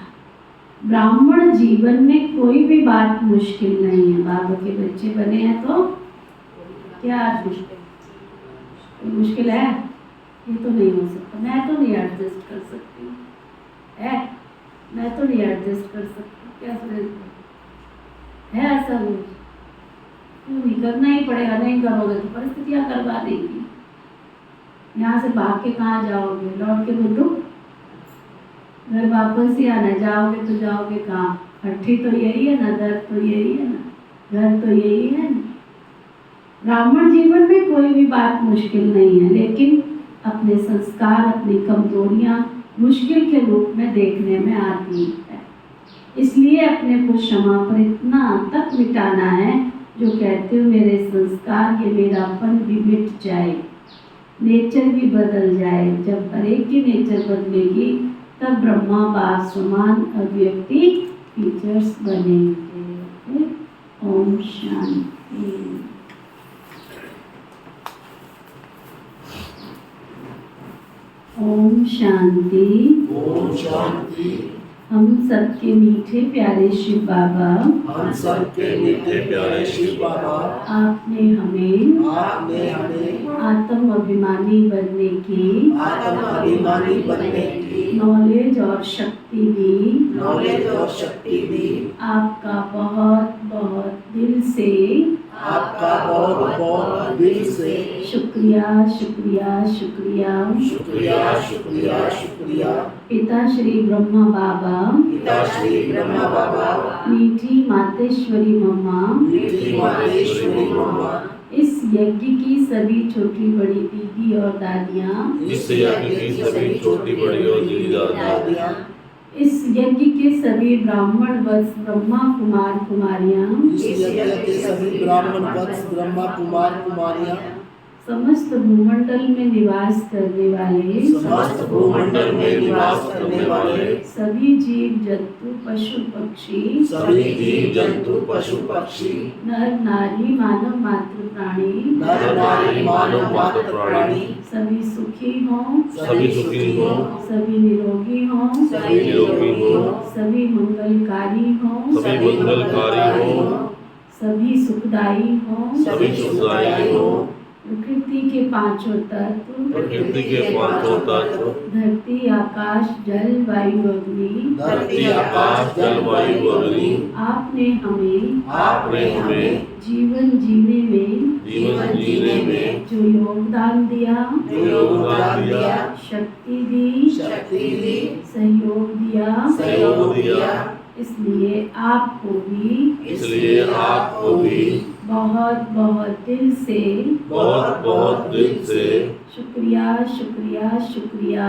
ब्राह्मण जीवन में कोई भी बात मुश्किल नहीं है। बाबा के बच्चे बने हैं तो क्या मुश्किल है? ये तो नहीं हो सकता, मैं तो नहीं एडजस्ट कर सकती है, मैं तो नहीं एडजस्ट कर सकती, क्या है ऐसा कुछ? क्यों नहीं करना ही पड़ेगा, नहीं करोगे तो परिस्थितियाँ करवा देंगी। यहाँ से भाग के कहाँ जाओगे? लौट के बुड्ढू घर वापस ही आना, जाओगे तो जाओगे कहाँ? हट्टी तो यही है ना, दर तो यही है ना, घर तो यही है ना। ब्राह्मण जीवन में कोई भी बात मुश्किल नहीं है, लेकिन अपने संस्कार, अपनी कमजोरियां मुश्किल के रूप में देखने में आती है। इसलिए अपने को क्षमा पर इतना तक मिटाना है जो कहते हो मेरे संस्कार, ये मेरापन भी मिट जाए, नेचर भी बदल जाए। जब हर एक की नेचर बदलेगी तब ब्रह्मा बाप समान अभिव्यक्ति फीचर्स बनेंगे। ओम शांति। ओम शांति। ओम शांति। हम सबके मीठे प्यारे शिव बाबा, हम सबके मीठे प्यारे शिव बाबा, आपने हमें आत्म अभिमानी बनने की नॉलेज और शक्ति दी। आपका बहुत बहुत दिल से शुक्रिया शुक्रिया शुक्रिया शुक्रिया। पिता श्री ब्रह्मा बाबा, मीठी मातेश्वरी मम्मा, इस यज्ञ की सभी छोटी बड़ी दीदी और दादियाँ, इस यज्ञ के सभी ब्राह्मण वत्स ब्रह्मा कुमार कुमारियाँ, समस्त भूमंडल में निवास करने वाले सभी जीव जंतु पशु पक्षी, नर नारी मानव मात्र प्राणी, सभी सुखी हों, सभी निरोगी हों, सभी मंगलकारी हों, सभी सुखदायी हों। प्रकृति के पांचों तत्व, धरती आकाश जल वायु अग्नि, आपने हमें जीवन जीने में जो योगदान दिया, शक्ति दी, सहयोग दिया, इसलिए आपको भी बहुत बहुत दिल से शुक्रिया शुक्रिया शुक्रिया।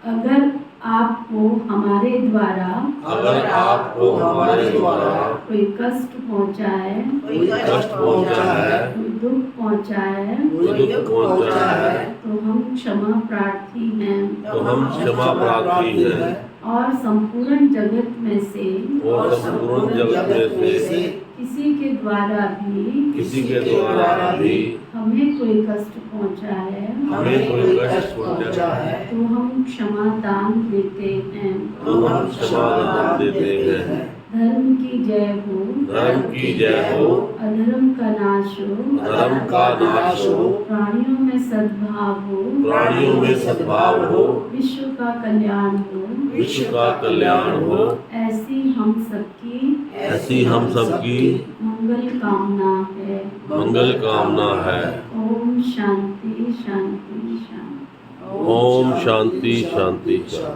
अगर आपको हमारे द्वारा कोई कष्ट पहुंचा है, कोई दुख पहुंचा है, तो हम क्षमा प्रार्थी हैं और संपूर्ण जगत में से किसी के द्वारा भी हमें कोई कष्ट पहुंचा है, तो हम क्षमा दान देते हैं। धर्म की जय हो, अधर्म का नाश हो, प्राणियों में सद्भाव हो, विश्व का कल्याण हो, ऐसी हम सबकी मंगल कामना है। ओम शांति शांति शांति। ओम शांति शांति शांति।